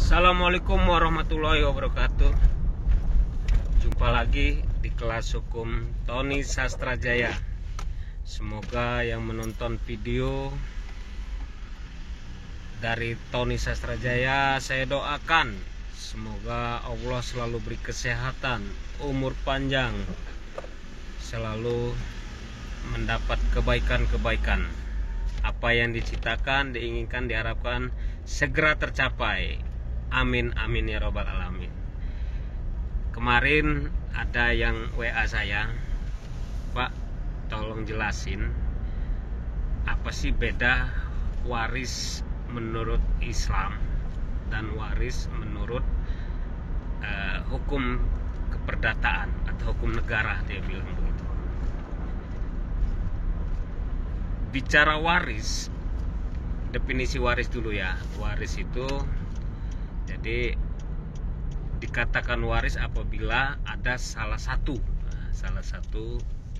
Assalamualaikum warahmatullahi wabarakatuh. Jumpa lagi di kelas hukum Tony Sastrajaya. Semoga yang menonton video dari Tony Sastrajaya, saya doakan semoga Allah selalu beri kesehatan, umur panjang, selalu mendapat kebaikan-kebaikan. Apa yang diciptakan, diinginkan, diharapkan segera tercapai. Amin amin ya robbal alamin. Kemarin ada yang WA saya, Pak, tolong jelasin apa sih beda waris menurut Islam dan waris menurut hukum keperdataan atau hukum negara, dia bilang begitu. Bicara waris, definisi waris dulu ya. Waris itu jadi dikatakan waris apabila ada salah satu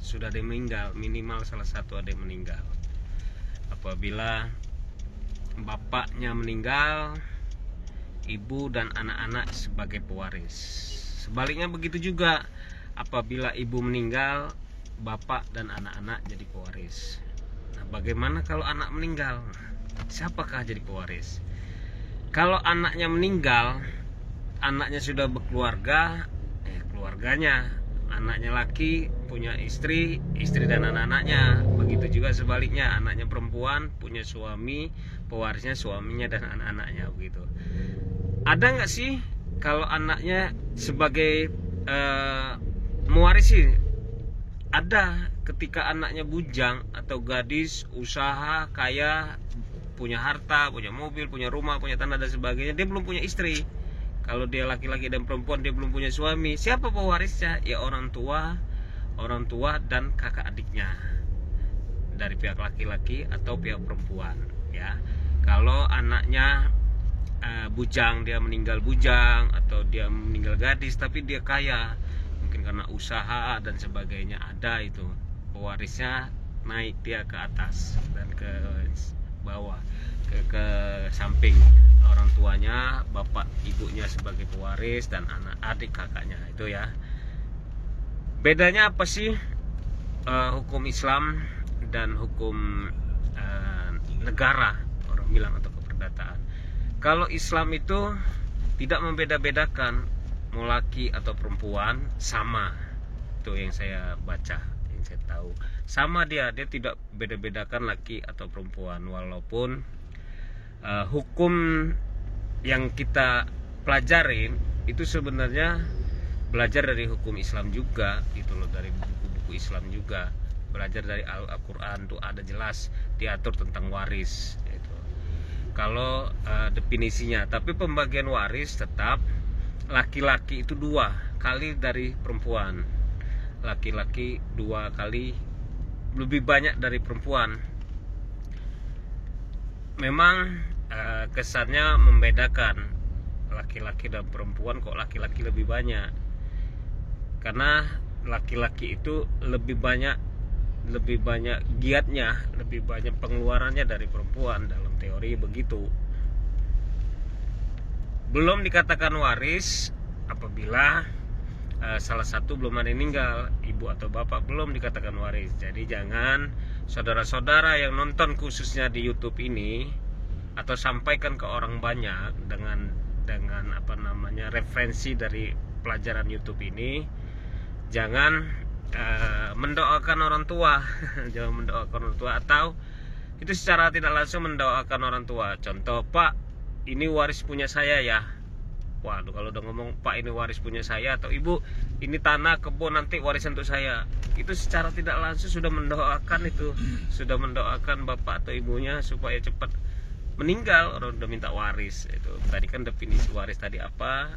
sudah ada yang meninggal, minimal salah satu ada yang meninggal. Apabila bapaknya meninggal, ibu dan anak-anak sebagai pewaris. Sebaliknya begitu juga, apabila ibu meninggal, bapak dan anak-anak jadi pewaris. Nah, bagaimana kalau anak meninggal? Siapakah jadi pewaris? Kalau anaknya meninggal, anaknya sudah berkeluarga, keluarganya, anaknya laki punya istri, istri dan anak-anaknya. Begitu juga sebaliknya, anaknya perempuan punya suami, pewarisnya suaminya dan anak-anaknya, begitu. Ada nggak sih kalau anaknya sebagai mewarisi? Ada, ketika anaknya bujang atau gadis, usaha, kaya, punya harta, punya mobil, punya rumah, punya tanah dan sebagainya, dia belum punya istri. Kalau dia laki-laki dan perempuan, dia belum punya suami. Siapa pewarisnya? Ya orang tua dan kakak adiknya dari pihak laki-laki atau pihak perempuan. Ya, kalau anaknya bujang, dia meninggal bujang atau dia meninggal gadis, tapi dia kaya, mungkin karena usaha dan sebagainya, ada itu pewarisnya naik dia ke atas dan ke bawah, ke samping orang tuanya, bapak ibunya sebagai pewaris dan anak adik kakaknya, itu ya. Bedanya apa sih hukum Islam dan hukum negara, orang bilang, atau keperdataan? Kalau Islam itu tidak membeda-bedakan mau laki atau perempuan, sama. Itu yang saya baca, yang saya tahu. Sama dia tidak beda-bedakan laki atau perempuan. Walaupun hukum yang kita pelajarin itu sebenarnya belajar dari hukum Islam juga, gitu loh, dari buku-buku Islam juga. Belajar dari Al-Quran tuh ada jelas diatur tentang waris, gitu. Kalau definisinya, tapi pembagian waris tetap laki-laki itu 2 kali dari perempuan, laki-laki 2 kali lebih banyak dari perempuan. Memang kesannya membedakan laki-laki dan perempuan, kok laki-laki lebih banyak, karena laki-laki itu lebih banyak giatnya, lebih banyak pengeluarannya dari perempuan, dalam teori begitu. Belum dikatakan waris apabila salah satu belum ada yang meninggal, ibu atau bapak belum dikatakan waris. Jadi jangan saudara-saudara yang nonton khususnya di YouTube ini, atau sampaikan ke orang banyak dengan referensi dari pelajaran YouTube ini, jangan mendoakan orang tua. Jangan mendoakan orang tua, atau itu secara tidak langsung mendoakan orang tua. Contoh, Pak, ini waris punya saya ya. Waduh, kalau udah ngomong Pak ini waris punya saya, atau Ibu ini tanah kebun nanti warisan untuk saya, itu secara tidak langsung sudah mendoakan, itu sudah mendoakan bapak atau ibunya supaya cepat meninggal. Orang udah minta waris. Itu tadi kan definisi waris tadi apa.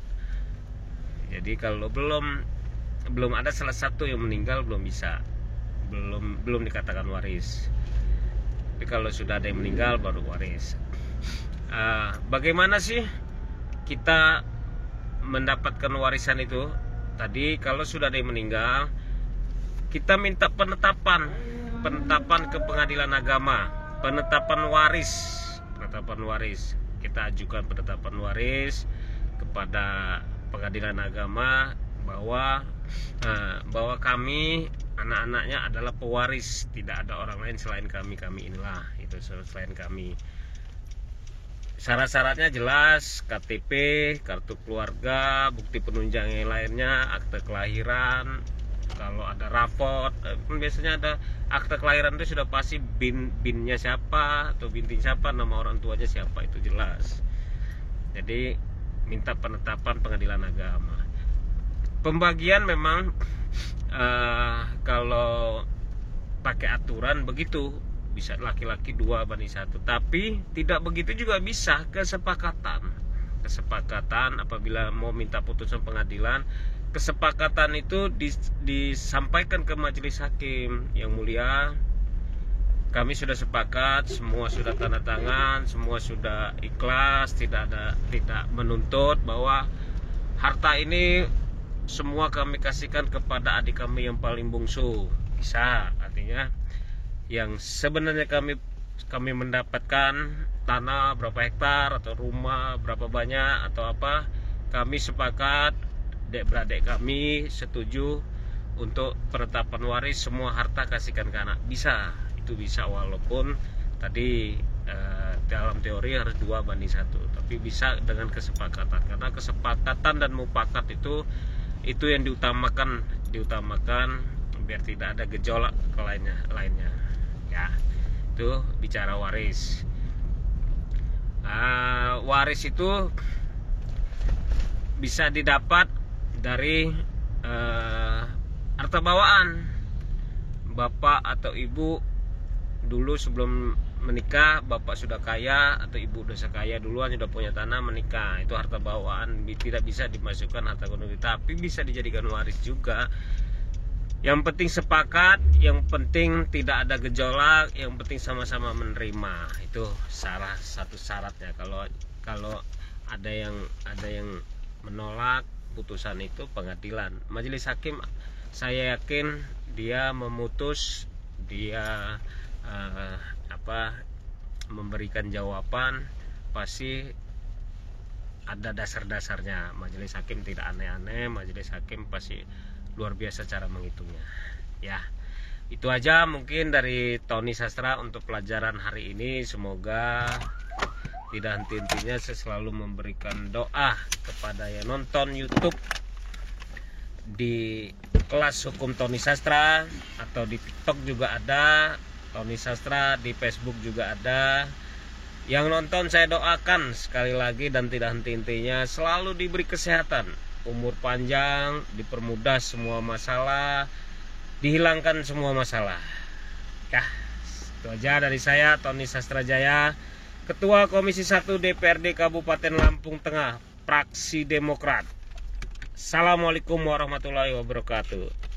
Jadi kalau belum ada salah satu yang meninggal, belum bisa, belum dikatakan waris. Tapi kalau sudah ada yang meninggal baru waris. Bagaimana sih kita mendapatkan warisan itu? Tadi kalau sudah ada yang meninggal, kita minta penetapan ke pengadilan agama, penetapan waris. Kita ajukan penetapan waris kepada Pengadilan Agama bahwa kami anak-anaknya adalah pewaris, tidak ada orang lain selain kami inilah itu selain kami. Syarat-syaratnya jelas, KTP, kartu keluarga, bukti penunjang yang lainnya, akte kelahiran. Kalau ada rapot, biasanya ada akte kelahiran itu sudah pasti binnya siapa atau binti siapa, nama orang tuanya siapa, itu jelas. Jadi minta penetapan Pengadilan Agama. Pembagian memang kalau pakai aturan begitu, bisa laki-laki 2:1, tapi tidak begitu juga bisa kesepakatan apabila mau minta putusan pengadilan. Kesepakatan itu disampaikan ke majelis hakim. Yang mulia, kami sudah sepakat, semua sudah tanda tangan, semua sudah ikhlas, tidak menuntut bahwa harta ini semua kami kasihkan kepada adik kami yang paling bungsu. Bisa, artinya yang sebenarnya kami mendapatkan tanah berapa hektar atau rumah berapa banyak atau apa, kami sepakat, dek-beradik kami setuju untuk penetapan waris, semua harta kasihkan ke anak. Bisa, itu bisa, walaupun tadi dalam teori harus 2:1, tapi bisa dengan kesepakatan, karena kesepakatan dan mufakat itu yang diutamakan biar tidak ada gejolak ke lainnya. Ya, itu bicara waris. Waris itu bisa didapat dari harta bawaan. Bapak atau ibu dulu sebelum menikah, bapak sudah kaya atau ibu sudah kaya duluan, sudah punya tanah, menikah, itu harta bawaan, tidak bisa dimasukkan harta gono, tapi bisa dijadikan waris juga. Yang penting sepakat, yang penting tidak ada gejolak, yang penting sama-sama menerima. Itu salah satu syaratnya. Kalau ada yang menolak putusan itu pengadilan, majelis hakim, saya yakin dia memutus, dia memberikan jawaban, pasti ada dasar-dasarnya. Majelis hakim tidak aneh-aneh, majelis hakim pasti luar biasa cara menghitungnya. Ya, itu aja mungkin dari Tony Sastra untuk pelajaran hari ini. Semoga tidak henti-hentinya saya selalu memberikan doa kepada yang nonton YouTube di kelas hukum Tony Sastra, atau di TikTok juga ada Tony Sastra, di Facebook juga ada. Yang nonton saya doakan sekali lagi dan tidak henti-hentinya selalu diberi kesehatan, umur panjang, dipermudah semua masalah, dihilangkan semua masalah. Itu aja dari saya, Tony Sastra Jaya, Ketua Komisi 1 DPRD Kabupaten Lampung Tengah, Fraksi Demokrat. Assalamualaikum warahmatullahi wabarakatuh.